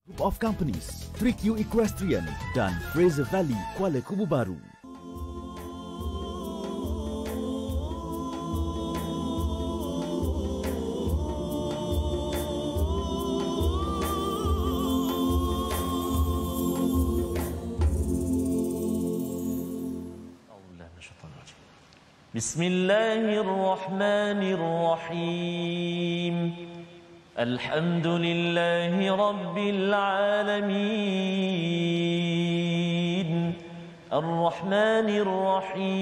Group of Companies, 3Q Equestrian dan Fraser Valley Kuala Kubu Baru. Bismillahirrahmanirrahim. Alhamdulillahi Rabbil Alamin. Ar-Rahmanir Rahim.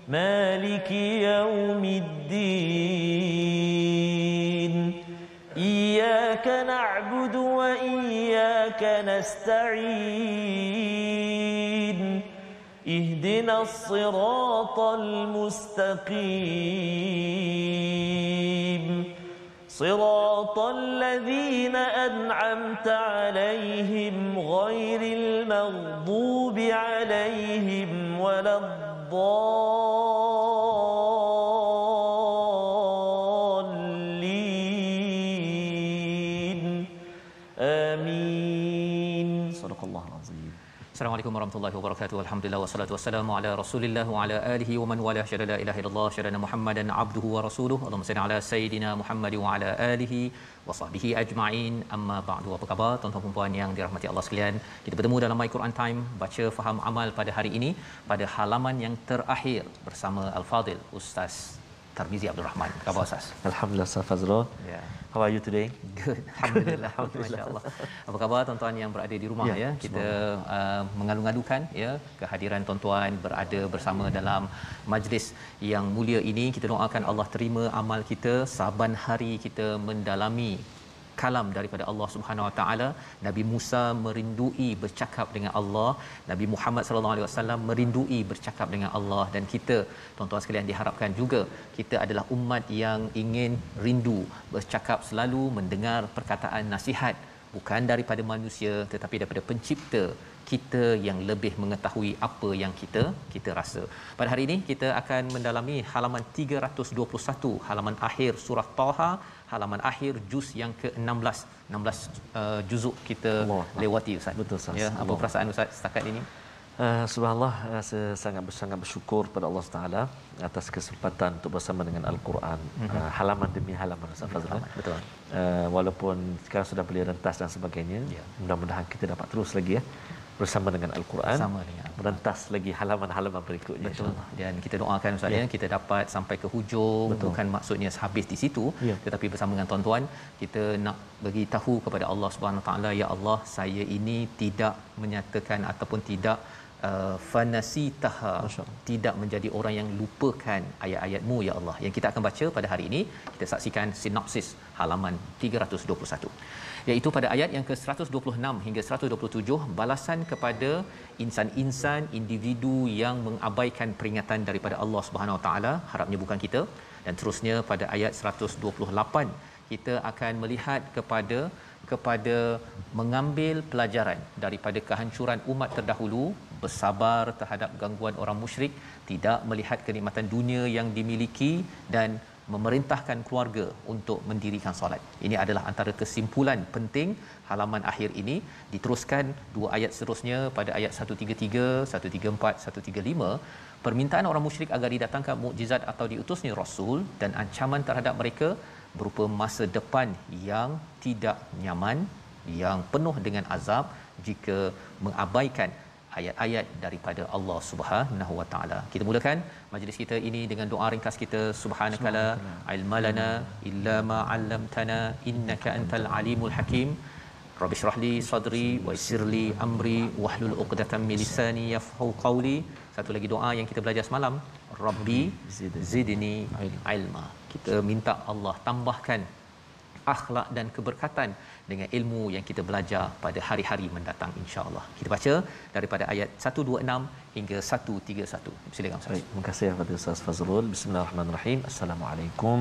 Maliki Yawmiddin. Iyyaka na'budu wa iyyaka nasta'in. Ihdinas siratal mustaqim. Siratal ladzina an'amta 'alaihim ghairil maghdubi 'alaihim waladdallin. Amin. Sadaqallahul azim. Assalamualaikum warahmatullahi wabarakatuh. Alhamdulillah wassalatu wassalamu ala Rasulillah wa ala alihi wa man wala syada la ilaha illallah syada Muhammadan abduhu wa rasuluhu. Allahumma salli ala sayidina Muhammad wa ala alihi wa sahbihi ajma'in. Amma ba'du. Apa khabar tuan-tuan dan puan yang dirahmati Allah sekalian? Kita bertemu dalam My Quran Time baca faham amal pada hari ini pada halaman yang terakhir bersama Al-Fadil Ustaz Tarmizi Abdul Rahman. Apa khabar Ustaz? Alhamdulillah Ustaz Fazrul. Ya. How are you today? Good. Alhamdulillah. Masya-Allah. Apa khabar tuan-tuan yang berada di rumah ya? Kita mengalu-alukan ya kehadiran tuan-tuan berada bersama dalam majlis yang mulia ini. Kita doakan Allah terima amal kita, saban hari kita mendalami kalam daripada Allah Subhanahu Wa Taala. Nabi Musa merindui bercakap dengan Allah, Nabi Muhammad sallallahu alaihi wasallam merindui bercakap dengan Allah, dan kita tuan-tuan sekalian diharapkan juga kita adalah umat yang ingin rindu bercakap, selalu mendengar perkataan nasihat bukan daripada manusia tetapi daripada pencipta kita yang lebih mengetahui apa yang kita rasa. Pada hari ini kita akan mendalami halaman 321, halaman akhir surah Taha, halaman akhir juz yang ke-16. 16 juzuk kita lewati Ustaz. Betul Ustaz. Ya, apa perasaan Ustaz setakat ini? Subhanallah, saya sangat bersyukur pada Allah Taala atas kesempatan untuk bersama dengan Al-Quran, halaman demi halaman Ustaz Fazrul. Betul. Walaupun sekarang sudah boleh rentas dan sebagainya, mudah-mudahan kita dapat terus lagi bersama dengan Al-Quran, merentas lagi halaman-halaman berikutnya. Betul. Dan kita doakan Ustaz ya, kita dapat sampai ke hujung. Betul. Bukan maksudnya habis di situ, tetapi bersama dengan tuan-tuan kita nak bagi tahu kepada Allah Subhanahu Taala, ya Allah, saya ini tidak menyatakan ataupun tidak fanasitaha, tidak menjadi orang yang lupakan ayat-ayat-Mu ya Allah. Yang kita akan baca pada hari ini, kita saksikan sinopsis halaman 321, iaitu pada ayat yang ke-126 hingga 127, balasan kepada insan-insan, individu yang mengabaikan peringatan daripada Allah Subhanahu Wa Taala, harapnya bukan kita. Dan terusnya pada ayat 128 kita akan melihat kepada mengambil pelajaran daripada kehancuran umat terdahulu, bersabar terhadap gangguan orang musyrik, tidak melihat kenikmatan dunia yang dimiliki, dan memerintahkan keluarga untuk mendirikan solat. Ini adalah antara kesimpulan penting halaman akhir ini. Diteruskan dua ayat seterusnya pada ayat 133, 134, 135, permintaan orang musyrik agar didatangkan mukjizat atau diutusnya rasul, dan ancaman terhadap mereka berupa masa depan yang tidak nyaman, yang penuh dengan azab jika mengabaikan ayat-ayat daripada Allah Subhanahu Wa Taala. Kita mulakan majlis kita ini dengan doa ringkas kita. Subhanakala ilmalana illa ma 'allamtana innaka antal alimul hakim. Rabbi shrah li sadri wa yassir li amri wahlul 'uqdatam min lisani yafqahu qawli. Satu lagi doa yang kita belajar semalam, Rabbi zidni ilma. Kita minta Allah tambahkan akhlak dan keberkatan dengan ilmu yang kita belajar pada hari-hari mendatang, insya-Allah. Kita baca daripada ayat 126 hingga 131. Silakan Ustaz. Baik, terima kasih kepada Ustaz Fazrul. Bismillahirrahmanirrahim. Assalamualaikum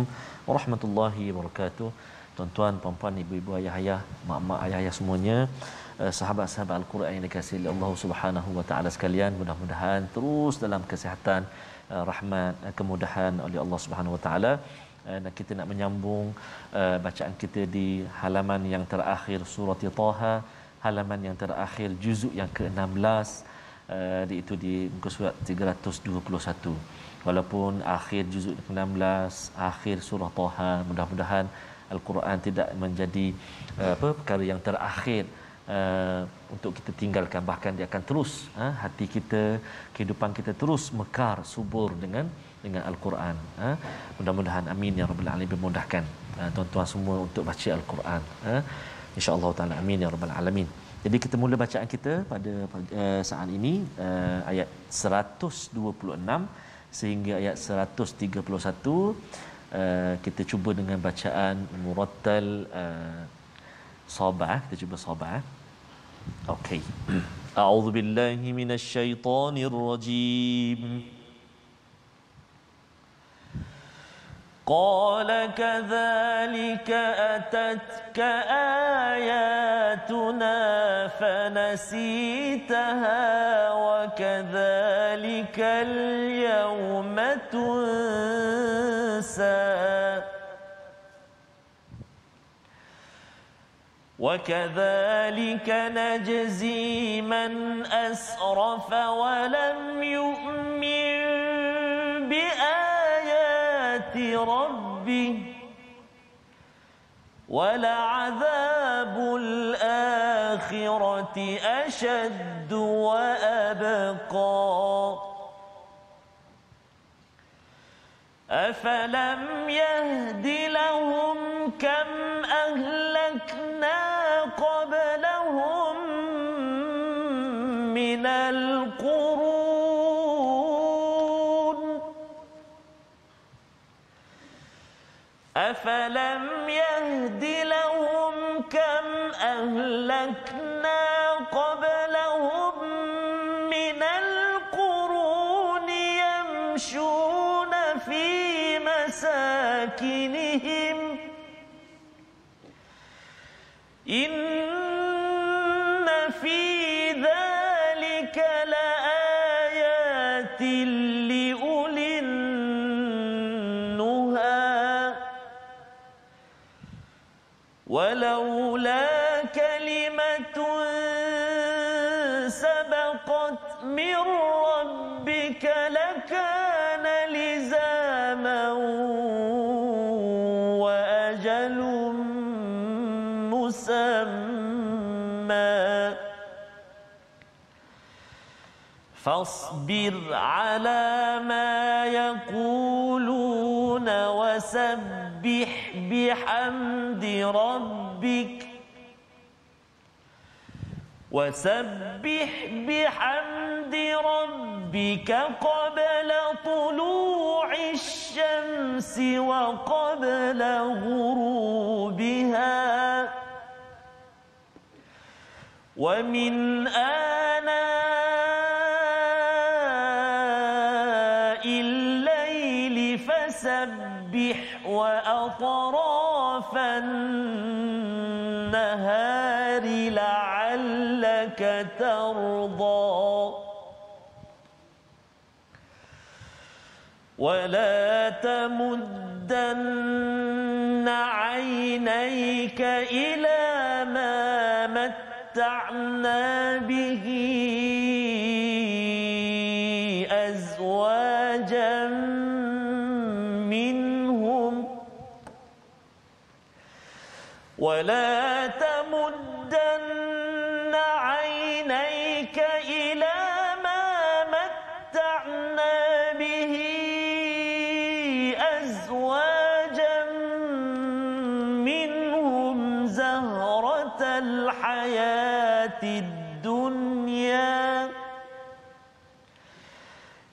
warahmatullahi wabarakatuh. Tuan-tuan, puan-puan, ibu-ibu, ayah-ayah, mak-mak, ayah-ayah semuanya, sahabat-sahabat Al-Quran yang dikasihi oleh Allah Subhanahu Wa Taala sekalian, mudah-mudahan terus dalam kesihatan, rahmat, kemudahan oleh Allah Subhanahu Wa Taala. dan kita nak menyambung bacaan kita di halaman yang terakhir surah Taha, halaman yang terakhir juzuk yang ke-16, itu di muka surat 321. Walaupun akhir juzuk ke-16, akhir surah Taha, mudah-mudahan Al-Quran tidak menjadi perkara yang terakhir untuk kita tinggalkan, bahkan dia akan terus hati kita, kehidupan kita terus mekar subur dengan Al-Quran. Mudah-mudahan amin ya rabbal alamin, memudahkan tuan-tuan semua untuk baca Al-Quran, insya-Allah taala, amin ya rabbal alamin. Jadi kita mula bacaan kita pada saat ini ayat 126 sehingga ayat 131. Kita cuba dengan bacaan murattal sabah. Kita cuba sabah. Okey. A'udzu billahi minasyaitonir rajim. قال كذلك أتتك آياتنا فنسيتها وكذلك اليوم تنسى وكذلك نجزي من أسرف ولم يؤمن بآيات ربه ولعذاب الآخرة أشد وأبقى أفلم يهد لهم كم أهلكنا قبلهم من القرون أفلم يهد لهم كم أهلكنا قبلهم من القرون يمشون في مساكنهم إن في ذلك لآيات لأولي النهى ولولا كلمة سبقت من ربك لكان لزاما وأجل مسمى فاصبر على ما يقولون وسبح بحمد ربك قبل طلوع الشمس وقبل غروبها ومن آناء الليل فسبح وأطراف النهار لعلك ترضى ولا تمدن عينيك إلى ما متعنا به أزواجا منهم ولا تمدن عينيك إلى ما متعنا به أزواجا منهم زهرة الحياة الدنيا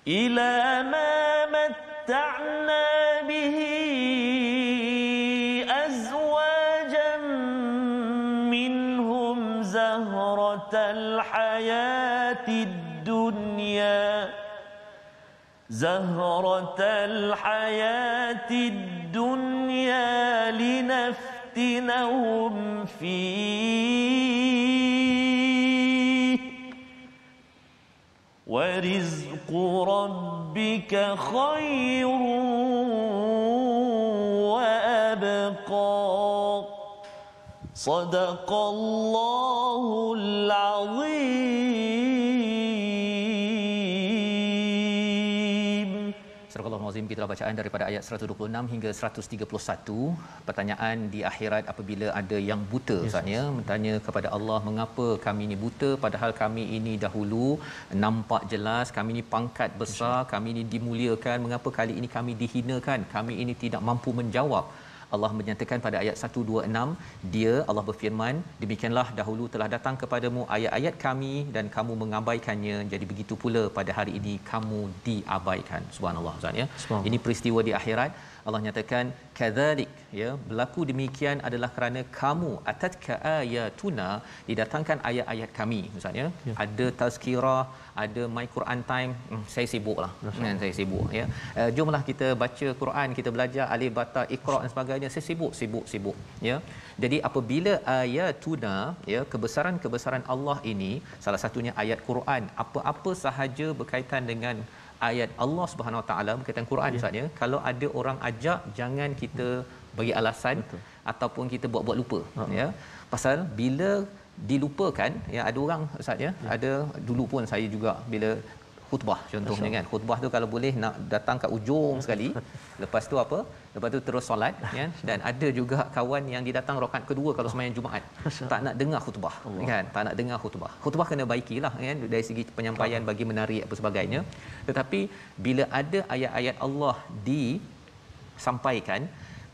إلى ما متعنا به أزواجا منهم زهرة الحياة الدنيا لنفتنهم فيه ورزق ربك خير Sadaqallahul Azim. Surah Al-Azim, kita bacaan daripada ayat 126 hingga 131. Pertanyaan di akhirat apabila ada yang buta, Ustaz ya, bertanya kepada Allah, mengapa kami ini buta padahal kami ini dahulu nampak jelas, kami ini pangkat besar, kami ini dimuliakan, mengapa kali ini kami dihinakan, kami ini tidak mampu menjawab. Allah menyatakan pada ayat 126, dia Allah berfirman, demikianlah dahulu telah datang kepadamu ayat-ayat kami dan kamu mengabaikannya, jadi begitu pula pada hari ini kamu diabaikan. Subhanallah, Ustaz ya. Ini peristiwa di akhirat. Allah nyatakan kadzalik, ya, berlaku demikian adalah kerana kamu atatka ayatuna, didatangkan ayat-ayat kami, Ustaz ya. Ada tazkirah, ada my Quran time, saya sibuklah kan, saya sibuk ya. Jomlah kita baca Quran, kita belajar alif bata iqra dan sebagainya, saya sibuk ya. Jadi apabila ayatuna, ya, kebesaran Allah ini, salah satunya ayat Quran, apa-apa sahaja berkaitan dengan ayat Allah Subhanahu Wa Taala, berkaitan Quran, Ustaz ya. Kalau ada orang ajak, jangan kita bagi alasan ataupun kita buat-buat lupa ya. Pasal bila dilupakan, ya, ada orang, Ustaz ya, ada dulu pun saya juga bila khutbah contohnya kan, khutbah tu kalau boleh nak datang kat ujung sekali, lepas tu apa, lepas tu terus solat kan. Dan ada juga kawan yang dia datang rakaat kedua kalau sembahyang Jumaat, tak nak dengar khutbah kan, tak nak dengar khutbah kena baikilah kan dari segi penyampaian bagi menarik apa sebagainya. Tetapi bila ada ayat-ayat Allah disampaikan,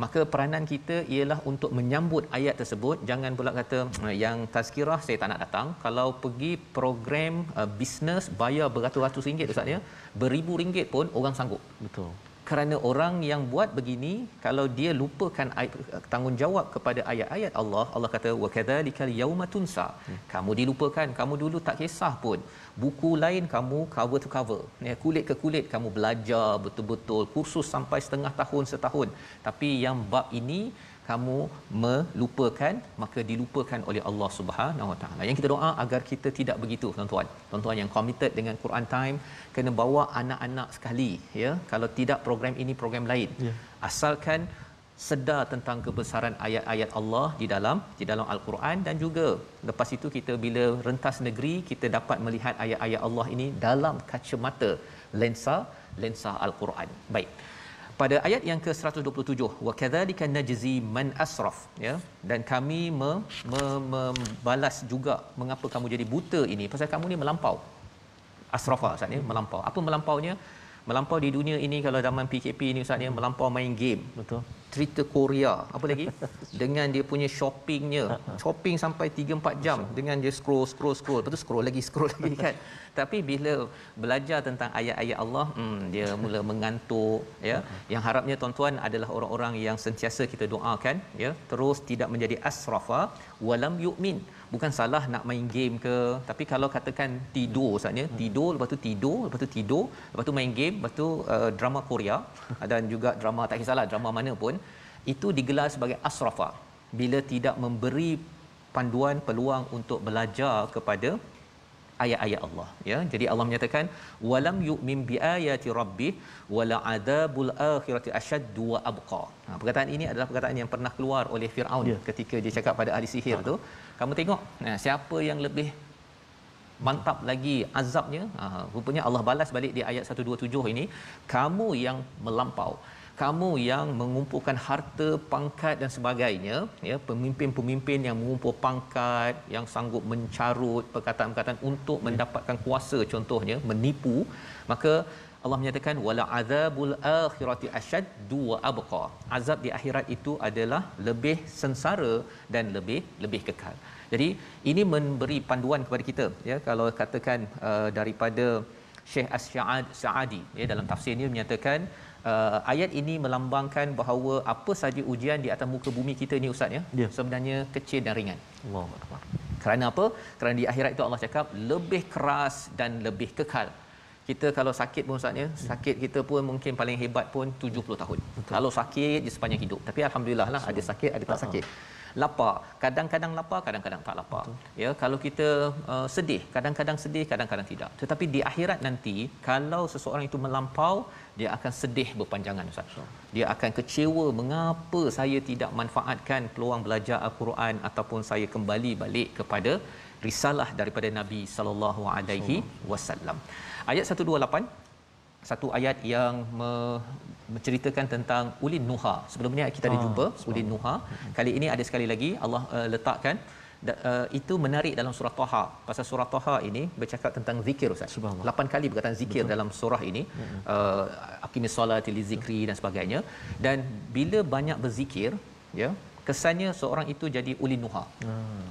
maka peranan kita ialah untuk menyambut ayat tersebut. Jangan pula kata yang tazkirah saya tak nak datang. Kalau pergi program bisnes bayar beratus-ratus ringgit, Ustaz ya, beribu ringgit pun orang sanggup. Betul. Kerana orang yang buat begini, kalau dia lupakan tanggungjawab kepada ayat-ayat Allah, Allah kata wa kadzalikal yauma tunsa. Kamu dilupakan, kamu dulu tak kisah pun. Buku lain kamu cover to cover, ya, kulit ke kulit kamu belajar betul-betul, kursus sampai setengah tahun, setahun. Tapi yang bab ini kamu melupakan, maka dilupakan oleh Allah Subhanahu Wa Taala. Yang kita doa agar kita tidak begitu, tuan-tuan. Tuan-tuan yang committed dengan Quran Time, kena bawa anak-anak sekali, ya. Kalau tidak program ini, program lain. Asalkan sedar tentang kebesaran ayat-ayat Allah di dalam Al-Quran, dan juga lepas itu kita bila rentas negeri, kita dapat melihat ayat-ayat Allah ini dalam kacamata lensa Al-Quran. Baik. Pada ayat yang ke-127, wa kadzalika najzi man asraf, ya, dan kami membalas juga mengapa kamu jadi buta ini, pasal kamu ni melampau. Asrafa, Ustaz ni, melampau. Apa melampaunya? Melampau di dunia ini kalau zaman PKP ni, Ustaz ni, melampau main game. Betul. Cerita Korea, apa lagi? Dengan dia punya shoppingnya, shopping sampai 3-4 jam dengan dia scroll, lepas tu scroll lagi kan. Tapi bila belajar tentang ayat-ayat Allah, dia mula mengantuk, ya. Yang harapnya tuan-tuan adalah orang-orang yang sentiasa kita doakan, ya, terus tidak menjadi asrafa walam yu'min. Bukan salah nak main game ke, tapi kalau katakan tidur, Ustaznya, tidur, lepas tu main game, lepas tu drama Korea dan juga drama, tak kisahlah drama mana pun, itu digelar sebagai asrafa bila tidak memberi panduan peluang untuk belajar kepada ayat-ayat Allah, ya. Jadi Allah menyatakan walam yu'min biayati rabbih wala adzabul akhirati asyaddu wa abqa. Perkataan ini adalah perkataan yang pernah keluar oleh Firaun ketika dia cakap pada ahli sihir tu, kamu tengok siapa yang lebih mantap lagi azabnya. Rupanya Allah balas balik di ayat 127 ini, kamu yang melampau, kamu yang mengumpulkan harta, pangkat dan sebagainya, ya, pemimpin-pemimpin yang mengumpul pangkat, yang sanggup mencarut perkataan-perkataan untuk mendapatkan kuasa, contohnya menipu, maka Allah menyatakan wala azabul akhirati asyaddu wa abqa. Azab di akhirat itu adalah lebih sengsara dan lebih kekal. Jadi ini memberi panduan kepada kita, ya. Kalau katakan daripada Syekh As-Sa'adi, ya, dalam tafsirnya menyatakan ayat ini melambangkan bahawa apa saja ujian di atas muka bumi kita ni, Ustaz, ya, sebenarnya kecil dan ringan. Allahuakbar. Kerana apa? Kerana di akhirat itu Allah cakap lebih keras dan lebih kekal. Kita kalau sakit pun, Ustaz, ya, sakit kita pun mungkin paling hebat pun 70 tahun. Betul. Kalau sakit di sepanjang hidup. Tapi alhamdulillah lah, ada sakit, ada tak sakit. Lapar, kadang-kadang lapar, kadang-kadang tak lapar. Ya, kalau kita sedih, kadang-kadang sedih, kadang-kadang tidak. Tetapi di akhirat nanti, kalau seseorang itu melampau, dia akan sedih berpanjangan, Ustaz. Dia akan kecewa, mengapa saya tidak manfaatkan peluang belajar Al-Quran ataupun saya kembali balik kepada risalah daripada Nabi sallallahu alaihi wasallam. Ayat 128, satu ayat yang menceritakan tentang ulin nuha. Sebelum ni kita ada jumpa ulin nuha. Kali ini ada sekali lagi Allah letakkan itu menarik dalam surah Taha. Pasal surah Taha ini bercakap tentang zikir, Ustaz. 8 kali perkataan zikir. Betul. Dalam surah ini. Aqimis solati li zikri dan sebagainya. Dan bila banyak berzikir, ya, kesannya seorang itu jadi ulin nuha.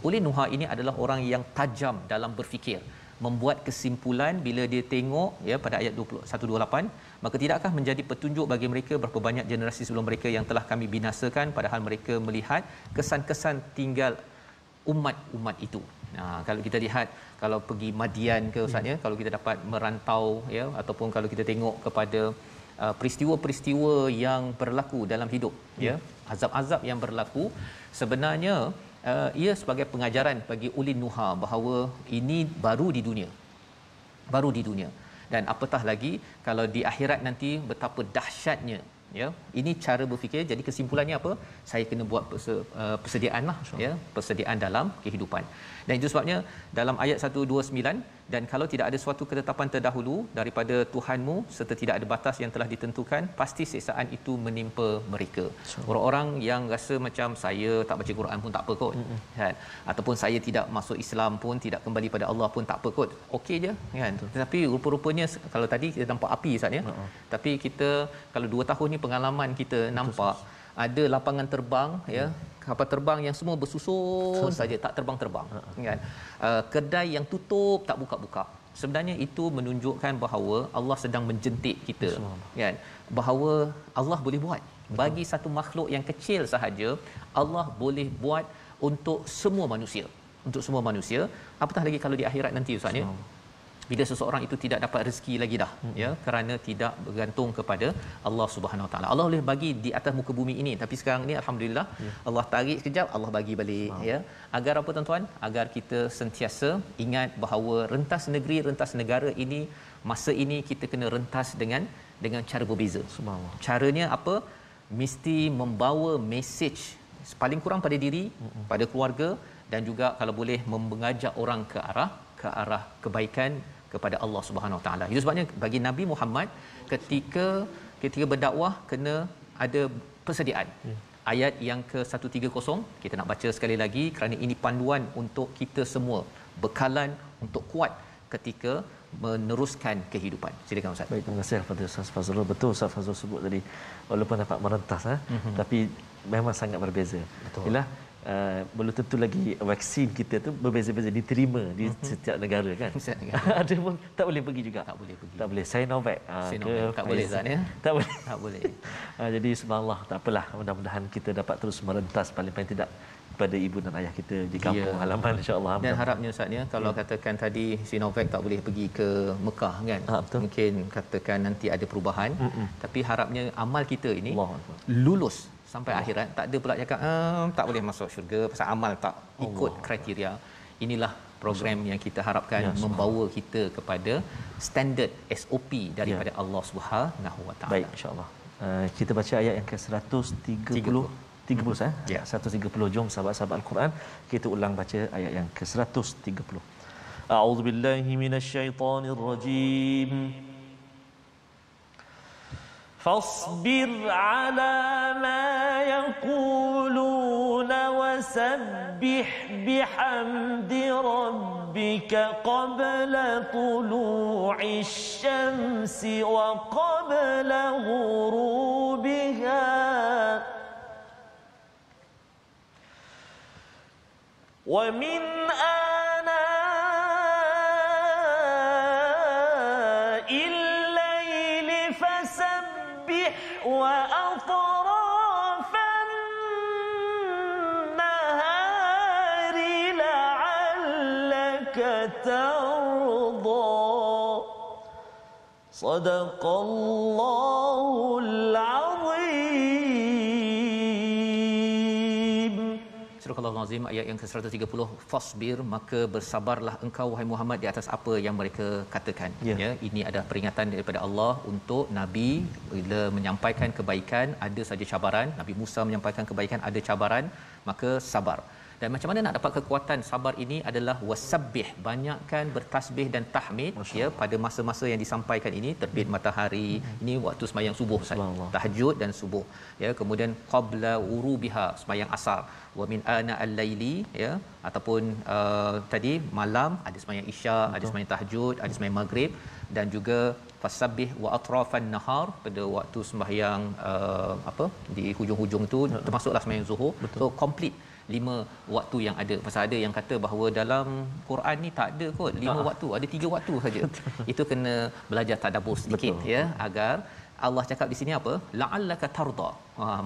Ulin nuha ini adalah orang yang tajam dalam berfikir, membuat kesimpulan bila dia tengok, ya, pada ayat 128, maka tidakkah menjadi petunjuk bagi mereka berapa banyak generasi sebelum mereka yang telah kami binasakan, padahal mereka melihat kesan-kesan tinggal umat-umat itu. Kalau kita lihat, kalau pergi Madian ke, Ustaz, ya, kalau kita dapat merantau, ya, ataupun kalau kita tengok kepada peristiwa-peristiwa yang berlaku dalam hidup, ya, azab-azab yang berlaku, sebenarnya ia sebagai pengajaran bagi ulin nuha bahawa ini baru di dunia. Dan apatah lagi kalau di akhirat nanti betapa dahsyatnya, ya. Ini cara berfikir. Jadi kesimpulannya apa? Saya kena buat persediaanlah, ya, persediaan dalam kehidupan. Dan itu sebabnya dalam ayat 129, dan kalau tidak ada suatu ketetapan terdahulu daripada Tuhanmu serta tidak ada batas yang telah ditentukan, pasti siksaan itu menimpa mereka. Orang-orang yang rasa macam saya tak baca Quran pun tak apa kot, kan, ataupun saya tidak masuk Islam pun, tidak kembali pada Allah pun tak apa kot, okey je, kan. Tetapi rupa-rupanya kalau tadi kita nampak api, Ustaz, ya. Tapi kita kalau 2 tahun ni pengalaman kita nampak ada lapangan terbang, ya, kapal terbang yang semua bersusun saja, tak terbang-terbang, kan. Kedai yang tutup tak buka-buka. Sebenarnya itu menunjukkan bahawa Allah sedang menjentik kita, kan, bahawa Allah boleh buat bagi satu makhluk yang kecil sahaja. Allah boleh buat untuk semua manusia, apatah lagi kalau di akhirat nanti, Ustaz, ya, bila seseorang itu tidak dapat rezeki lagi dah, ya, kerana tidak bergantung kepada Allah Subhanahu Wa Taala. Allah boleh bagi di atas muka bumi ini, tapi sekarang ni alhamdulillah, Allah tarik sekejap, Allah bagi balik, ya. Agar apa, tuan-tuan? Agar kita sentiasa ingat bahawa rentas negeri, rentas negara ini, masa ini kita kena rentas dengan cara berbeza. Caranya apa? Mesti membawa mesej paling kurang pada diri, pada keluarga, dan juga kalau boleh mengajak orang ke arah kebaikan kepada Allah Subhanahu Wa Taala. Itu sebabnya bagi Nabi Muhammad ketika berdakwah kena ada persediaan. Ayat yang ke-130 kita nak baca sekali lagi kerana ini panduan untuk kita semua, bekalan untuk kuat ketika meneruskan kehidupan. Silakan, Ustaz. Baik, terima kasih kepada Ustaz Fazrul. Betul Ustaz Fazrul sebut tadi, walaupun dapat merentas, tapi memang sangat berbeza. Yalah, belum tentu lagi vaksin kita tu berbeza-beza diterima di setiap negara, kan. Ada pun tak boleh pergi juga. Tak boleh. Sinovac tak boleh, Zan, ya. Tak boleh. Tak boleh. Jadi subhanallah, tak apalah, mudah-mudahan kita dapat terus merentas paling tidak pada ibu dan ayah kita di kampung halaman, insya-Allah. Dan harapnya, Ustaz, ya, kalau katakan tadi Sinovac tak boleh pergi ke Mekah, kan. Mungkin katakan nanti ada perubahan, tapi harapnya amal kita ini lulus sampai akhirat. Tak ada pula cakap tak boleh masuk syurga pasal amal tak ikut kriteria. Inilah program yang kita harapkan membawa kita kepada standard SOP daripada Allah Subhanahu Wa Taala. Baik, insya-Allah. Kita baca ayat yang ke-130. 130. Jom sahabat-sahabat Al-Quran, kita ulang baca ayat yang ke-130. A'udzubillahi minasyaitonirrajim. فاصبر على ما يقولون وسبح بحمد ربك قبل طلوع الشمس وقبل غروبها ومن آناء الليل فسبح وأطراف النهار لعلك ترضى صدق الله العظيم. Astagfirullahalazim, ayat yang ke-130, fasbir, maka bersabarlah engkau wahai Muhammad di atas apa yang mereka katakan. Ya, ini adalah peringatan daripada Allah untuk nabi. Bila menyampaikan kebaikan ada saja cabaran, Nabi Musa menyampaikan kebaikan ada cabaran, maka sabar. Dan macam mana nak dapat kekuatan sabar ini adalah wasabbih, banyakkan bertasbih dan tahmid ya pada masa-masa yang disampaikan ini, terbit matahari, ini waktu sembahyang subuh, tahajud dan subuh ya, kemudian qabla wurubiha, sembahyang asar, wa min ana al-laili ya, ataupun tadi malam ada sembahyang isyak, ada sembahyang tahajud, ada sembahyang maghrib, dan juga fasabbih wa atrafan nahar, pada waktu sembahyang di hujung-hujung tu termasuklah sembahyang zuhur. So complete 5 waktu yang ada. Pasal ada yang kata bahawa dalam Quran ni tak ada kot 5 waktu, ada 3 waktu saja. Itu kena belajar tadabbur sedikit. Betul. Ya, agar Allah cakap di sini apa? La'allaka tarda.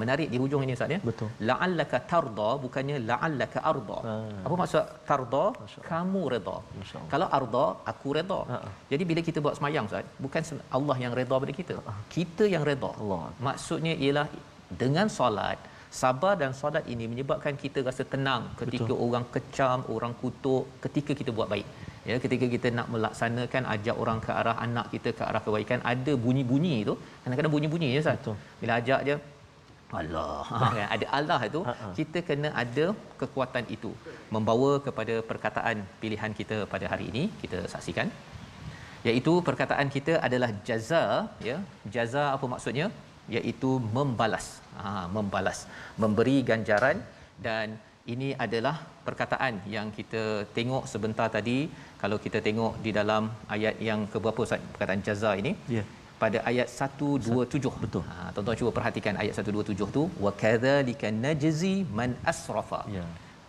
Menarik di hujung ini Ustaz ya. Betul. La'allaka tarda, bukannya la'allaka arda. Apa maksud tarda? Kamu redha. Kalau arda, aku redha. Jadi bila kita buat semayang Ustaz, bukan Allah yang redha pada kita. Kita yang redha. Maksudnya ialah dengan solat, sabar dan solat ini menyebabkan kita rasa tenang ketika orang kecam, orang kutuk, ketika kita buat baik. Ya, ketika kita nak melaksanakan, ajak orang ke arah anak kita, ke arah kebaikan, ada bunyi-bunyi tu. Kadang-kadang bunyi-bunyi je Ustaz. Bila ajak je Allah, ada Allah itu, kita kena ada kekuatan itu membawa kepada perkataan pilihan kita pada hari ini. Kita saksikan, iaitu perkataan kita adalah jaza ya. Jaza apa maksudnya? Iaitu membalas. Membalas, memberi ganjaran. Dan ini adalah perkataan yang kita tengok sebentar tadi. Kalau kita tengok di dalam ayat yang keberapa Ustaz, perkataan jaza ini? Pada ayat 127. Betul. Tuan-tuan cuba perhatikan ayat 127 tu, wa kadzalika najzi man asrafa.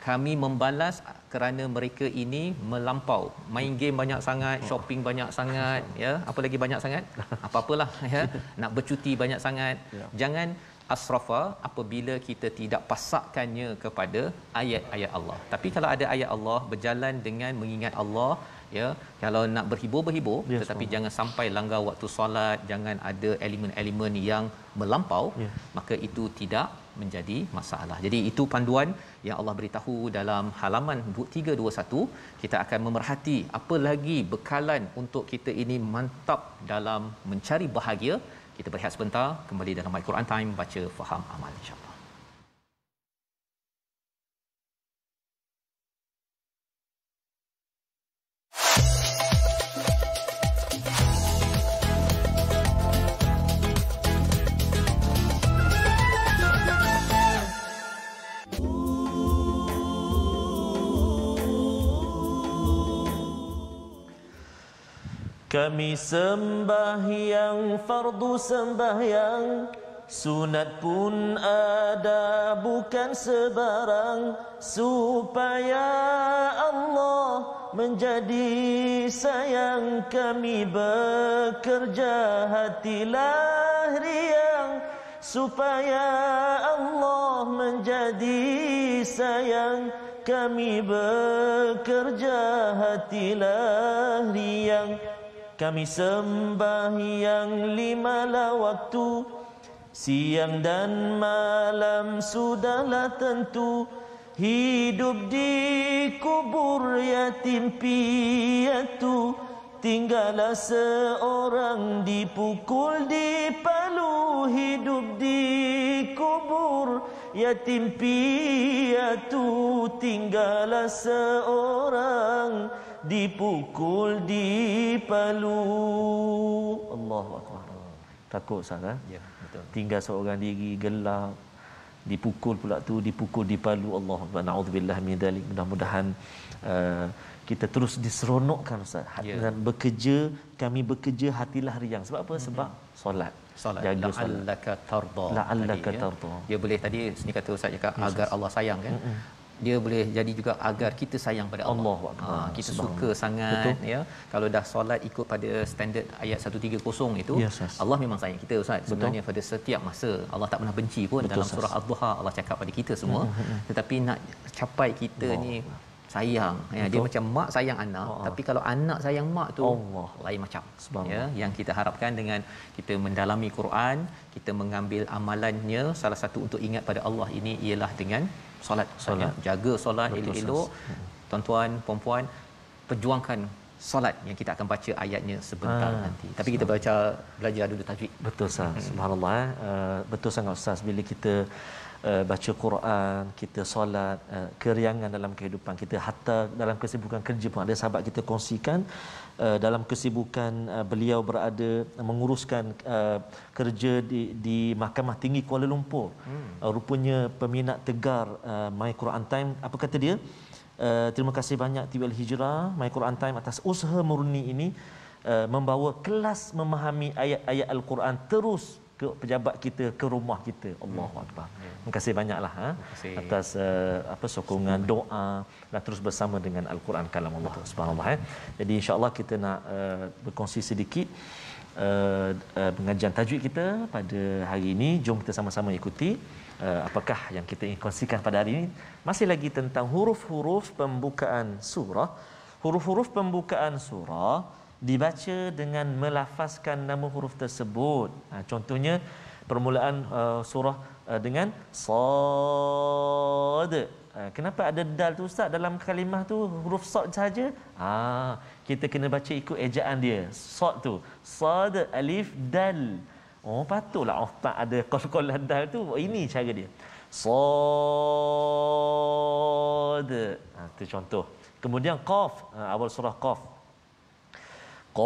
Kami membalas kerana mereka ini melampau, main game banyak sangat, shopping banyak sangat ya, apa lagi banyak sangat? Apa-apalah ya, nak bercuti banyak sangat. Jangan asrafa apabila kita tidak pasakkannya kepada ayat-ayat Allah. Tapi kalau ada ayat Allah, berjalan dengan mengingat Allah ya. Kalau nak berhibur, tetapi jangan sampai langgar waktu solat, jangan ada elemen-elemen yang melampau, maka itu tidak menjadi masalah. Jadi itu panduan yang Allah beritahu dalam halaman 321. Kita akan memerhati apa lagi bekalan untuk kita ini mantap dalam mencari bahagia. Kita berehat sebentar, kembali dalam My Quran Time, baca, faham, amal, insya-Allah. Kami sembahyang fardu sembahyang, sunat pun ada bukan sebarang, supaya Allah menjadi sayang. Kami bekerja hatilah riang, supaya Allah menjadi sayang. Kami bekerja hatilah riang. Kami sembahyang 5 waktu, siang dan malam sudahlah tentu. Hidup di kubur yatim piatu, tinggallah seorang dipukul dipalu. Hidup di kubur yatim piatu, tinggallah seorang dipukul dipalu. Allahu akbar. Takut sangat. Ya, betul. Tinggal seorang diri gelap, dipukul pula tu, dipukul dipalu. Allahu akbar. Naudzubillah min dzalik. Mudah-mudahan kita terus diseronokkan Ustaz. Dan bekerja, kami bekerja hatilah riang. Sebab apa? Sebab solat. Jaga solat. La'allaka tarda. La'allaka tarda. Dia boleh tadi sini kata Ustaz cakap agar Allah sayang kan. Dia boleh jadi juga agar kita sayang pada Allah. Kita suka sangat. Betul. Ya. Kalau dah solat ikut pada standard ayat 130 itu, Allah memang sayang kita Ustaz. Sebenarnya pada setiap masa Allah tak pernah benci pun. Betul, dalam surah Ad-Duha Allah cakap pada kita semua. Tetapi nak capai kita ni sayang ya, dia macam mak sayang anak, tapi kalau anak sayang mak tu lain macam ya. Yang kita harapkan dengan kita mendalami Quran, kita mengambil amalannya, salah satu untuk ingat pada Allah ini ialah dengan solat. Ya. Jaga solat elok-elok. Tuan-tuan, puan-puan, perjuangkan solat yang kita akan baca ayatnya sebentar nanti. Tapi kita belajar dulu tajwid. Betul Ustaz. Subhanallah. Betul sangat Ustaz, bila kita baca Quran, kita solat, keriangan dalam kehidupan kita, hatta dalam kesibukan kerja pun ada sahabat kita kongsikan dalam kesibukan beliau berada menguruskan kerja di Mahkamah Tinggi Kuala Lumpur. Rupanya peminat tegar My Quran Time, apa kata dia? Terima kasih banyak TV Al-Hijrah, My Quran Time atas usaha murni ini membawa kelas memahami ayat-ayat Al-Quran terus ke pejabat kita, ke rumah kita. Allahu Akbar. Terima kasih banyaklah atas sokongan, doa dan terus bersama dengan Al-Quran kalam Allah. Subhanallah. Jadi insya-Allah kita nak berkongsi sedikit pengajian tajwid kita pada hari ini. Jom kita sama-sama ikuti apakah yang kita ingin kongsikan pada hari ini. Masih lagi tentang huruf-huruf pembukaan surah. Huruf-huruf pembukaan surah dibaca dengan melafazkan nama huruf tersebut. Contohnya permulaan surah dengan sad. Kenapa ada dal tu Ustaz dalam kalimah tu, huruf sad saja? Kita kena baca ikut ejaan dia. Sad tu, sad alif dal. Patutlah tak ada qalqalah dal tu. Ini cara dia. Sad. Itu contoh. Kemudian qaf, awal surah qaf. Qaf.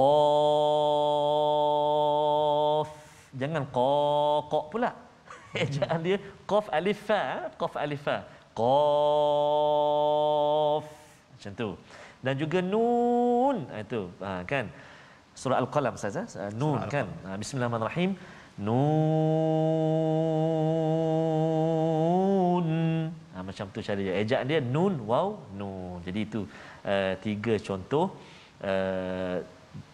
Jangan qaq pula. Ejaan dia qaf alif fa, qaf alif fa. Qaf. Macam tu. Dan juga nun. Itu kan. Surah Al-Qalam saja. Nun kan. Bismillahirrahmanirrahim. Nun. Macam tu cara dia. Ejaan dia nun, waw, nun. Jadi itu 3 contoh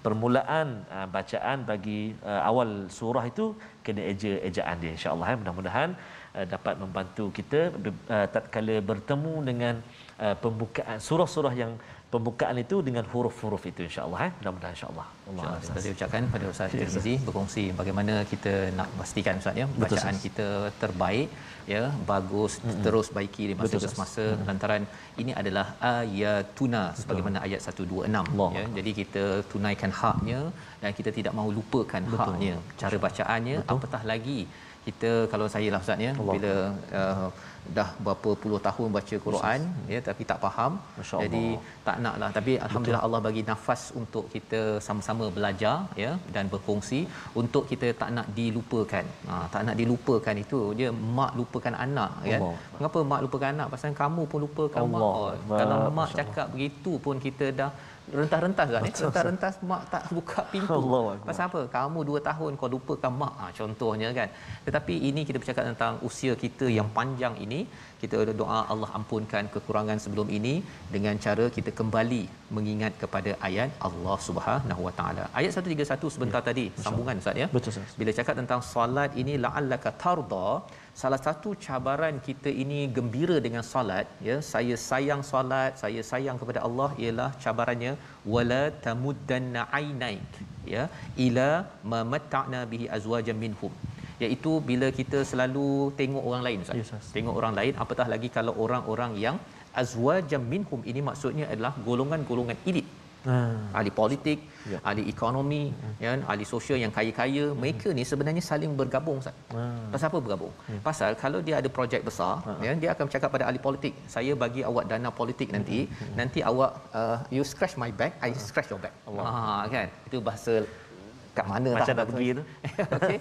permulaan bacaan bagi awal surah itu kena ejaan dia, insya-Allah. Mudah-mudahan dapat membantu kita tatkala bertemu dengan pembukaan surah-surah yang pembukaan itu dengan huruf-huruf itu, insya-Allah. Mudah-mudahan, insya-Allah. Allah Saya ucapkan pada Ustaz Tirmizi berkongsi bagaimana kita nak pastikan Ustaz ya bacaan kita terbaik ya, bagus, terus baiki di masa ke semasa, lantaran ini adalah ayatuna sebagaimana ayat 126 ya. Jadi kita tunaikan haknya dan kita tidak mahu lupakan haknya, cara bacaannya. Apatah lagi kita, kalau saya lah Ustaz ya, bila dah berapa puluh tahun baca Quran ya, tapi tak faham, jadi tak naklah. Tapi alhamdulillah Allah bagi nafas untuk kita sama-sama belajar ya dan berkongsi untuk kita tak nak dilupakan. Tak nak dilupakan itu dia, mak lupakan anak kan. Mengapa mak lupakan anak? Pasal kamu pun lupakan mak. Kalau mak cakap begitu pun kita dah rentas-rentas kan, rentas-rentas mak tak buka pintu. Pasal apa? Kamu 2 tahun kau lupakan mak, contohnya kan. Tetapi ini kita bercakap tentang usia kita yang panjang ini, kita doa Allah ampunkan kekurangan sebelum ini dengan cara kita kembali mengingat kepada ayat Allah Subhanahu Wa Taala. Ayat 131 sebentar tadi, sambungan Ustaz ya. Betul Ustaz. Bila cakap tentang solat ini, la'allaka tarda, salah satu cabaran kita ini gembira dengan solat ya, saya sayang solat, saya sayang kepada Allah, ialah cabarannya wala tamuddanna ainaik ya ila ma matta'na bihi azwajan minhum, iaitu bila kita selalu tengok orang lain Ustaz. Tengok orang lain, apatah lagi kalau orang-orang yang azwajan minhum, ini maksudnya adalah golongan-golongan elit. Ahli politik, ahli ekonomi, ya, ahli sosial yang kaya-kaya, mereka ni sebenarnya saling bergabung Ustaz. Pasal apa bergabung? Pasal kalau dia ada projek besar, ya, dia akan bercakap pada ahli politik, saya bagi awak dana politik nanti, nanti awak you scratch my back, I scratch your back. Kan? Itu bahasa kat mana macam nak pergi tu. Okey.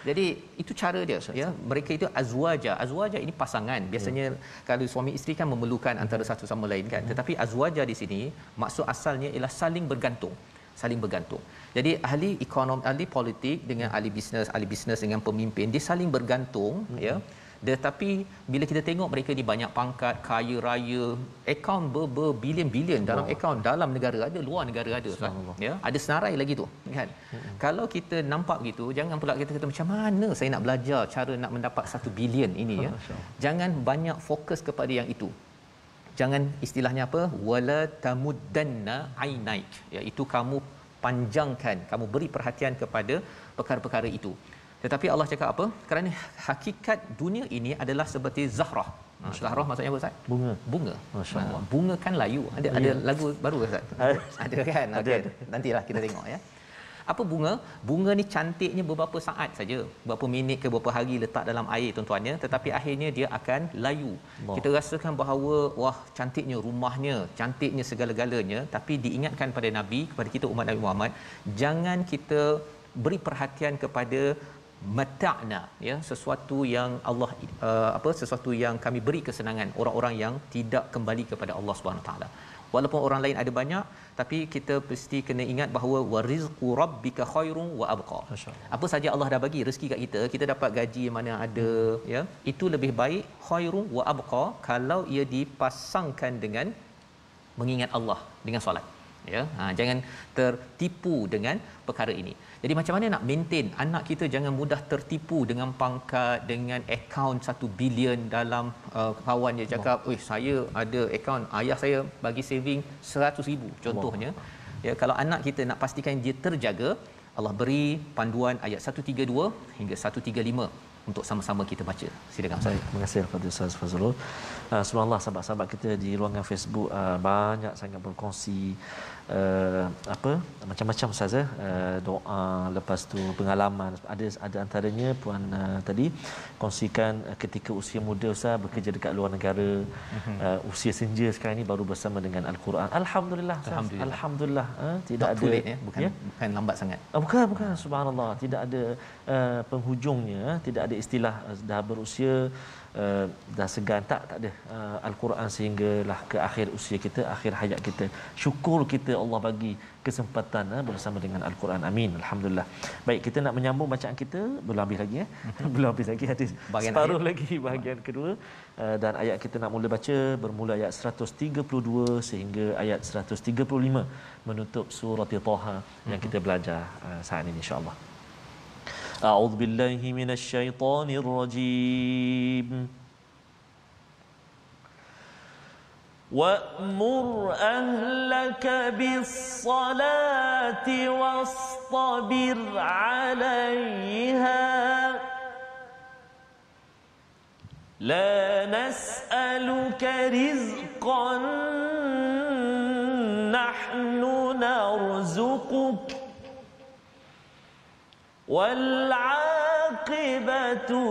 Jadi itu cara dia ya. Mereka itu azwaja. Azwaja ini pasangan. Biasanya kalau suami isteri kan memerlukan antara satu sama lain kan. Tetapi azwaja di sini maksud asalnya ialah saling bergantung. Saling bergantung. Jadi ahli ekonomi, ahli politik dengan ahli bisnes dengan pemimpin, dia saling bergantung ya. Tetapi bila kita tengok mereka ni banyak pangkat, kaya raya, akaun berbilion-bilion dalam akaun dalam negara ada, luar negara ada ya, ada senarai lagi tu kan. Kalau kita nampak gitu, jangan pula kita kata macam mana saya nak belajar cara nak mendapat 1 bilion ini ya. Jangan banyak fokus kepada yang itu. Jangan istilahnya apa, wala tamuddanna ainaik, iaitu kamu panjangkan, kamu beri perhatian kepada perkara-perkara itu. Tetapi Allah cakap apa? Kerana hakikat dunia ini adalah seperti zahrah. Zahrah maksudnya apa Ustaz? Bunga. Bunga. Masya-Allah. Bunga kan layu. Ada lagu baru Ustaz? Ada kan? Ada. Okay. Nantilah kita tengok ya. Apa bunga? Bunga ni cantiknya beberapa saat saja, beberapa minit ke beberapa hari letak dalam air tuan-tuannya, tetapi akhirnya dia akan layu. Allah. Kita rasakan bahawa wah cantiknya rumahnya, cantiknya segala-galanya, tapi diingatkan pada Nabi, kepada kita umat Nabi Muhammad, jangan kita beri perhatian kepada mata'na, ya, sesuatu yang Allah sesuatu yang kami beri kesenangan orang-orang yang tidak kembali kepada Allah Subhanahu taala. Walaupun orang lain ada banyak, tapi kita mesti kena ingat bahawa warizqu rabbika khairun wa abqa. Apa saja Allah dah bagi rezeki kat kita, kita dapat gaji mana ada, ya, itu lebih baik khairun wa abqa kalau ia dipasangkan dengan mengingat Allah dengan solat. Ya, jangan tertipu dengan perkara ini. Jadi macam mana nak maintain anak kita jangan mudah tertipu dengan pangkat, dengan akaun 1 bilion dalam kawan dia cakap, saya ada akaun, ayah saya bagi saving 100,000 contohnya. Ya, kalau anak kita nak pastikan dia terjaga, Allah beri panduan ayat 132 hingga 135 untuk sama-sama kita baca. Silakan Ustaz. Terima kasih kepada Ustaz Fazrul. Subhanallah, sahabat-sahabat kita di ruangan Facebook banyak sangat berkongsi macam-macam Ustaz, doa, lepas tu pengalaman. Ada antaranya puan tadi kongsikan ketika usia muda Ustaz bekerja dekat luar negara, usia senja sekarang ni baru bersama dengan Al-Quran. Alhamdulillah. Alhamdulillah. Tidak ada late, bukan lambat sangat. Bukan, subhanallah, tidak ada penghujungnya, tidak ada istilah dah berusia dah segan, tak ada. Al-Quran sehinggalah ke akhir usia kita, akhir hayat kita. Syukur kita Allah bagi kesempatan bersama dengan Al-Quran. Amin. Alhamdulillah. Baik, kita nak menyambung bacaan kita, belum habis lagi belum habis lagi, ada bahagian separuh akhir lagi bahagian kedua, dan ayat kita nak mula baca bermula ayat 132 sehingga ayat 135 menutup surah Taha yang kita belajar saat ini insya-Allah. أعوذ بالله من الشيطان الرجيم وأمر أهلك بالصلاة واصطبر عليها لا نسألك رزقا نحن نرزقك والعاقبة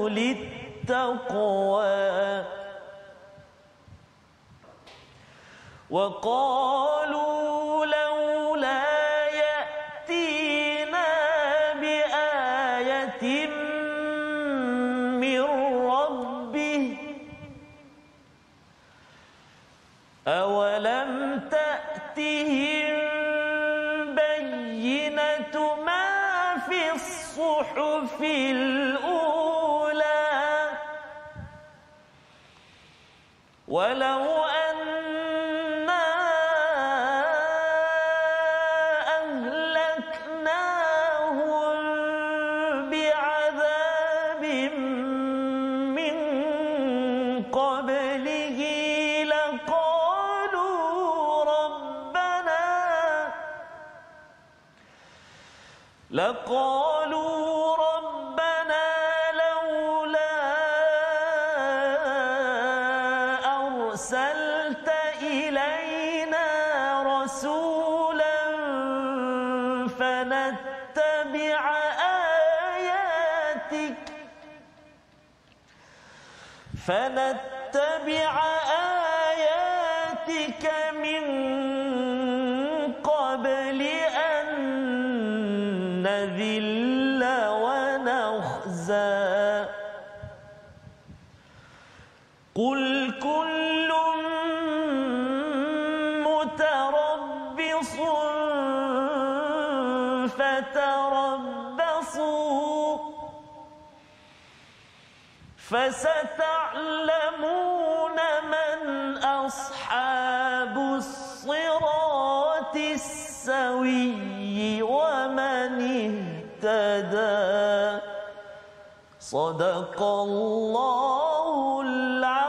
للتقوى وقالوا لولا يأتينا بآية من ربه أولم تأتهم بينة ما في الصحف الأولى ولو أنا أهلكناهم بعذاب من قبله لقالوا ربنا لولا أرسلت إلينا رسولا فنتبع آياتك من قبل أن نذل ونخزى قل كل متربص فتربصوا فستعلمون من أصحاب الصراط السوي ومن اهتدى صدق الله العظيم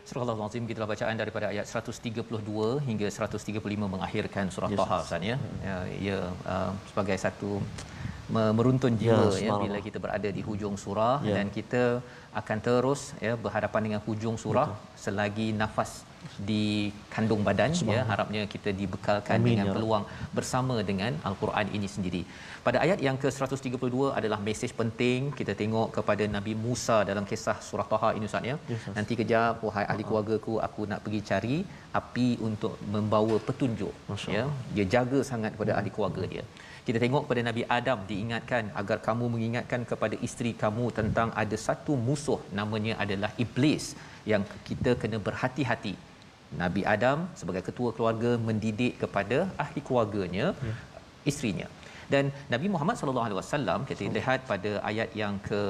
Surah Al-Azim, kita bacaan daripada ayat 132 hingga 135 mengakhirkan surah Taha Ustaz ya. Ia sebagai satu meruntun jiwa ya bila kita berada di hujung surah dan kita akan terus ya berhadapan dengan hujung surah selagi nafas di kandung badan ya, harapnya kita dibekalkan dengan peluang bersama dengan al-Quran ini sendiri. Pada ayat yang ke-132 adalah mesej penting kita tengok kepada Nabi Musa dalam kisah surah Taha ini Ustaz ya. Nanti kejap wahai ahli keluargaku, aku nak pergi cari api untuk membawa petunjuk ya. Dia jaga sangat kepada ahli keluarga dia. Kita tengok pada Nabi Adam diingatkan agar kamu mengingatkan kepada isteri kamu tentang ada satu musuh namanya adalah iblis yang kita kena berhati-hati. Nabi Adam sebagai ketua keluarga mendidik kepada ahli keluarganya, isterinya. Dan Nabi Muhammad sallallahu alaihi wasallam kita lihat pada ayat yang ke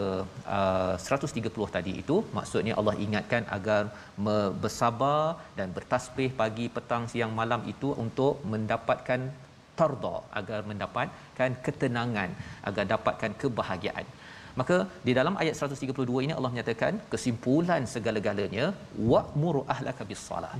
130 tadi itu, maksudnya Allah ingatkan agar bersabar dan bertasbih pagi, petang, siang, malam itu untuk mendapatkan tarda, agar mendapatkan ketenangan, agar dapatkan kebahagiaan. Maka di dalam ayat 132 ini Allah menyatakan kesimpulan segala-galanya, wa'mur ahlaka bis-salah.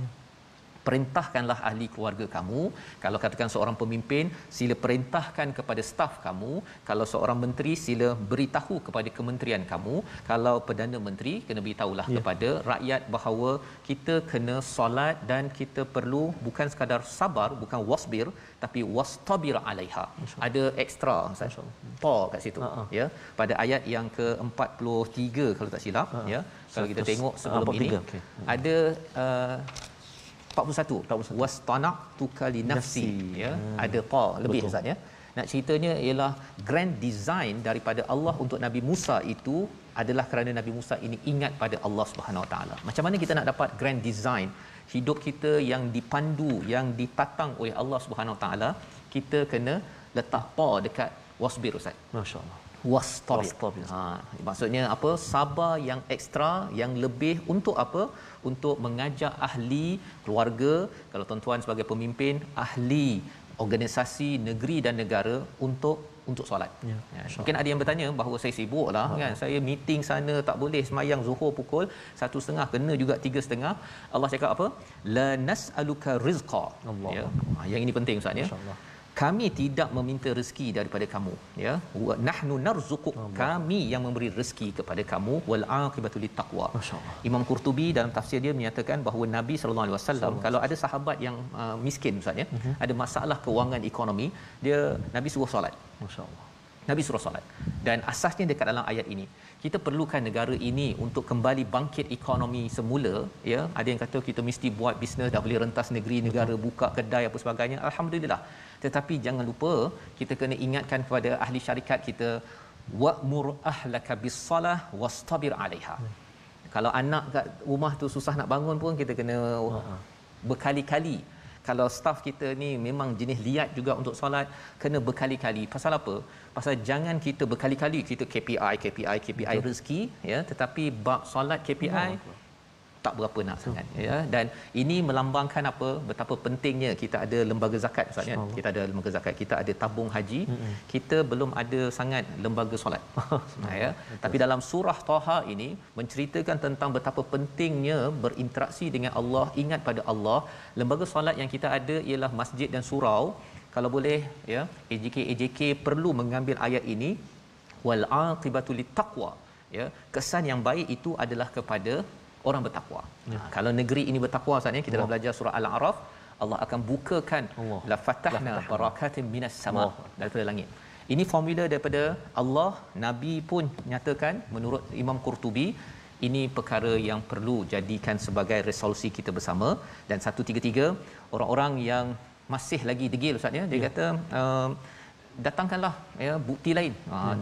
Perintahkanlah ahli keluarga kamu. Kalau katakan seorang pemimpin, sila perintahkan kepada staf kamu. Kalau seorang menteri, sila beritahu kepada kementerian kamu. Kalau Perdana Menteri, kena beritahulah kepada rakyat bahawa kita kena solat dan kita perlu bukan sekadar sabar, bukan wasbir, tapi wastabir alaiha. Ada ekstra ta kat situ ya. Pada ayat yang ke-43 kalau tak silap ya. Kalau kita tengok sebelum ini ada 41 wastana'tuka li nafsi ya, ada ta lebih Ustaz ya. Nak ceritanya ialah grand design daripada Allah untuk Nabi Musa itu adalah kerana Nabi Musa ini ingat pada Allah Subhanahu Wa Taala. Macam mana kita nak dapat grand design hidup kita yang dipandu, yang ditatang oleh Allah Subhanahu Wa Taala? Kita kena letak pa dekat wasbir Ustaz. Masya-Allah. Wastabir. Maksudnya apa? Sabar yang ekstra, yang lebih untuk apa? Untuk mengajak ahli keluarga, kalau tuan-tuan sebagai pemimpin, ahli organisasi negeri dan negara untuk solat. Mungkin ada yang bertanya bahawa saya sibuklah kan, saya meeting sana tak boleh sembahyang zuhur pukul 1.30, kena juga 3.30. Allah cakap apa? La nas'aluka rizqa. Ya. Yang ini penting Ustaz ya. Kami tidak meminta rezeki daripada kamu ya, wa nahnu narzuquk, kami yang memberi rezeki kepada kamu, wal aqibatu littaqwa. Imam Qurtubi dalam tafsir dia menyatakan bahawa Nabi sallallahu alaihi wasallam kalau ada sahabat yang miskin Ustaz ya, ada masalah kewangan ekonomi, dia Nabi suruh solat. Masya-Allah. Nabi suruh solat. Dan asasnya dekat dalam ayat ini, kita perlukan negara ini untuk kembali bangkit ekonomi semula ya. Ada yang kata kita mesti buat bisnes, dah boleh rentas negeri, negara buka kedai apa sebagainya, alhamdulillah. Tetapi jangan lupa kita kena ingatkan kepada ahli syarikat kita, wa'mur ahlaka bis-salah wastabir 'alaiha. Kalau anak kat rumah tu susah nak bangun pun kita kena berkali-kali. Kalau staf kita ni memang jenis liat juga untuk solat, kena berkali-kali. Pasal apa? Pasal jangan kita berkali-kali kita KPI rezeki ya, tetapi bab solat KPI tak berapa nak sangat ya. Dan ini melambangkan apa, betapa pentingnya kita ada lembaga zakat Ustaz ya. Kita ada lembaga zakat, kita ada tabung haji, kita belum ada sangat lembaga solat ya. Tapi dalam surah Taha ini menceritakan tentang betapa pentingnya berinteraksi dengan Allah, ingat pada Allah. Lembaga solat yang kita ada ialah masjid dan surau. Kalau boleh ya, AJK perlu mengambil ayat ini, wal aqibatu littaqwa ya. Kesan yang baik itu adalah kepada orang bertakwa. Kalau negeri ini bertakwa Ustaz ya, kita dah belajar surah Al-A'raf, Allah akan bukakan la fatahna barakatin minas sama, daripada langit. Ini formula daripada Allah. Nabi pun nyatakan menurut Imam Qurtubi, ini perkara yang perlu jadikan sebagai resolusi kita bersama. Dan 133 orang-orang yang masih lagi degil Ustaz ya, dia kata datangkanlah ya bukti lain.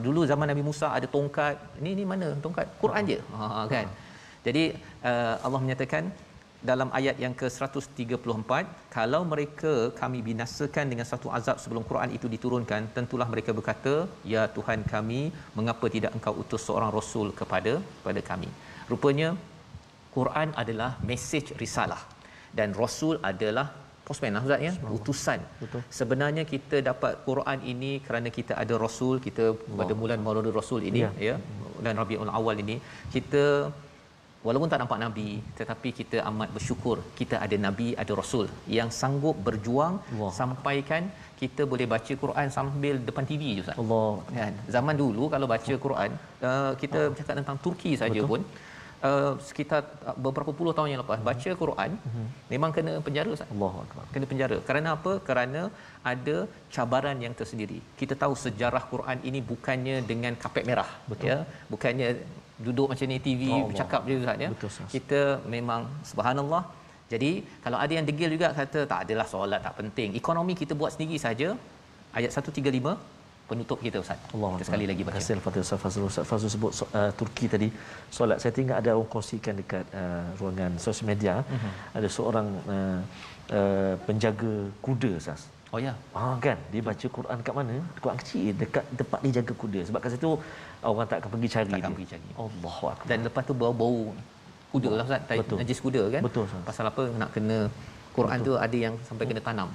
Dulu zaman Nabi Musa ada tongkat, ini mana tongkat? Quran je. Kan. Jadi Allah menyatakan dalam ayat yang ke-134, kalau mereka kami binasakan dengan satu azab sebelum Quran itu diturunkan, tentulah mereka berkata, ya Tuhan kami, mengapa tidak engkau utus seorang rasul kepada kami. Rupanya Quran adalah mesej risalah dan rasul adalah postman Ustaz ya, utusan. Betul. Sebenarnya kita dapat Quran ini kerana kita ada rasul, kita pada bulan Maulud Rasul ini ya, dan Rabiul Awal ini kita walaupun tak nampak nabi, tetapi kita amat bersyukur kita ada nabi, ada rasul yang sanggup berjuang sampaikan kita boleh baca Quran sambil depan TV je Ustaz. Allah. Kan? Zaman dulu kalau baca Quran, kita bercakap tentang Turki saja pun sekitar beberapa puluh tahun yang lepas baca Quran memang kena penjara Ustaz. Allahu akbar. Kena penjara. Kerana apa? Kerana ada cabaran yang tersendiri. Kita tahu sejarah Quran ini bukannya dengan kapet merah. Betul. Ya, bukannya duduk macam ni TV bercakap je Ustaz ya. Betul, Kita memang subhanallah. Jadi kalau ada yang degil juga kata tak adalah solat tak penting. Ekonomi kita buat sendiri saja. Ayat 135 penutup kita Ustaz. Kita sekali lagi baca. Terima kasih Ustaz Fazrul. Ustaz Fazrul sebut Turki tadi solat. Saya tengok ada orang kongsikan dekat ruangan sosial media. Ada seorang penjaga kuda Ustaz. Oh ya. Kan dia baca Quran kat mana? Quran kecil dekat tempat dia jaga kuda. Sebab kat situ orang tak akan pergi cari dia. Pergi cari. Allahu akbar. Dan lepas tu bau-bau kuda lah Ustaz. Najis kuda kan? Betul Ustaz. Pasal apa nak kena Quran tu ada yang sampai kena tanam.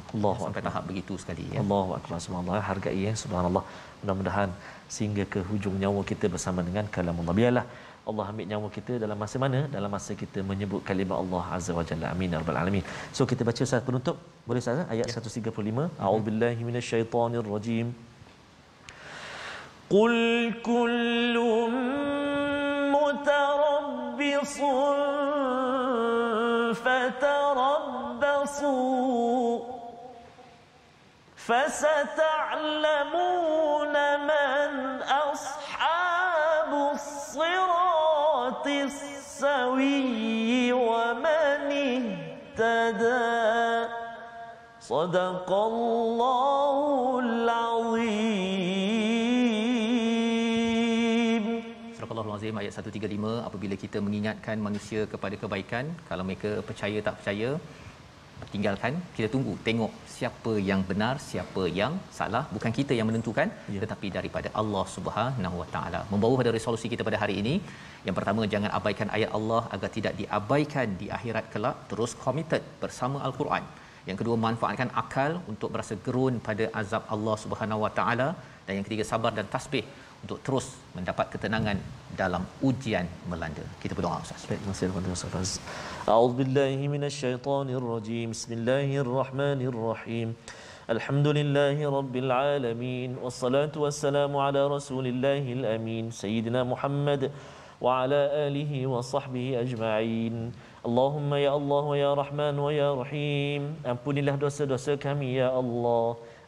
Sampai tahap begitu sekali ya. Allahu akbar. Subhanallah, hargai ya. Subhanallah. Mudah-mudahan sehingga ke hujung nyawa kita bersama dengan kalamullah. Biarlah Allah ambil nyawa kita dalam masa mana? Dalam masa kita menyebut kalimah Allah Azza wa Jalla. Amin ya rabbal alamin. So kita baca Ustaz penutup. Boleh Ustaz ayat 135. A'udzubillahi minasyaitonirrajim. Qul kullun mutarabbisun fatarabbasu fasata'lamuna man ashabus siratis sawiyyi wa man ihtada. Sadaqallahul azim. Surah Al-Azim ayat 135, apabila kita mengingatkan manusia kepada kebaikan, kalau mereka percaya tak percaya, tinggalkan, kita tunggu tengok siapa yang benar, siapa yang salah. Bukan kita yang menentukan, tetapi daripada Allah Subhanahu Wa Taala. Membawa pada resolusi kita pada hari ini, yang pertama, jangan abaikan ayat Allah agar tidak diabaikan di akhirat kelak. Terus committed bersama Al-Quran. Yang kedua, manfaatkan akal untuk berasa gerun pada azab Allah Subhanahu Wa Taala. Dan yang ketiga, sabar dan tasbih untuk terus mendapat ketenangan dalam ujian melanda. Kita berdoa Ustaz. Baik, terima kasih kepada Ustaz. A'udzubillahi minasyaitonirrajim. Bismillahirrahmanirrahim. Alhamdulillahi rabbil alamin. Wassalatu wassalamu ala rasulillahil amin. Sayyidina Muhammad wa ala alihi wa sahbihi ajma'in. Allahumma ya Allah wa ya Rahman wa ya Rahim. Ampunilah dosa-dosa kami ya Allah.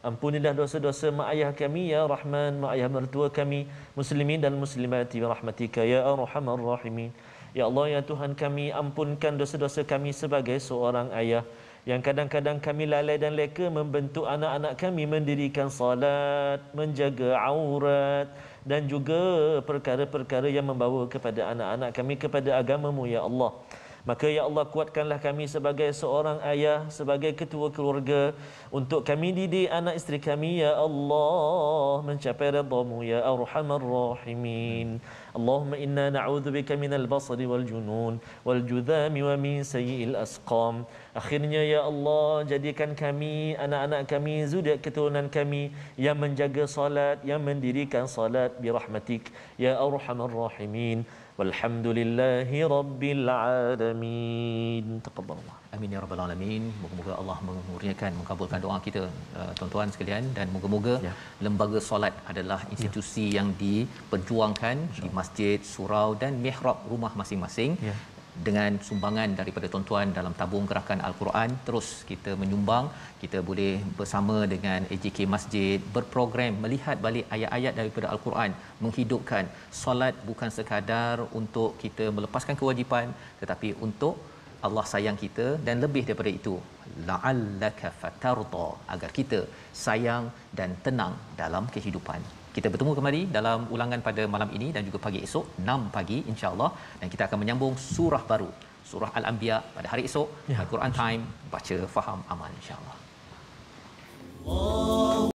Ampunilah dosa-dosa mak ayah kami ya Rahman, mak ayah mertua kami, muslimin dan muslimati bi rahmatika ya arhamar rahimin. Ya Allah ya Tuhan kami, ampunkan dosa-dosa kami sebagai seorang ayah yang kadang-kadang kami lalai dan leka membentuk anak-anak kami mendirikan salat, menjaga aurat dan juga perkara-perkara yang membawa kepada anak-anak kami kepada agama-Mu ya Allah. Maka ya Allah, kuatkanlah kami sebagai seorang ayah, sebagai ketua keluarga, untuk kami didik anak isteri kami ya Allah mencapai ridha-Mu ya arhamar rahimin. Allahumma inna na'udzubika minal basri wal junun wal judhami wa min sayyi'il asqam. Akhirnya ya Allah, jadikan kami, anak-anak kami, zuriat keturunan kami yang menjaga salat, yang mendirikan salat bi rahmatik ya arhamar rahimin. Walhamdulillahi rabbil alamin. Taqabbalallah. Amin ya rabbal alamin. Moga-moga Allah mengurniakan, mengabulkan doa kita tuan-tuan sekalian, dan moga-moga lembaga solat adalah institusi yang diperjuangkan di masjid, surau dan mihrab rumah masing-masing. Dengan sumbangan daripada tuan-tuan dalam tabung gerakan Al-Quran, terus kita menyumbang. Kita boleh bersama dengan AJK Masjid berprogram melihat balik ayat-ayat daripada Al-Quran, menghidupkan solat bukan sekadar untuk kita melepaskan kewajipan, tetapi untuk Allah sayang kita, dan lebih daripada itu, la'allaka fatarda, agar kita sayang dan tenang dalam kehidupan. Kita bertemu kembali dalam ulangan pada malam ini dan juga pagi esok 6 pagi insya-Allah, dan kita akan menyambung surah baru, surah Al-Anbiya pada hari esok. Al-Quran Time, baca, faham, amal insya-Allah.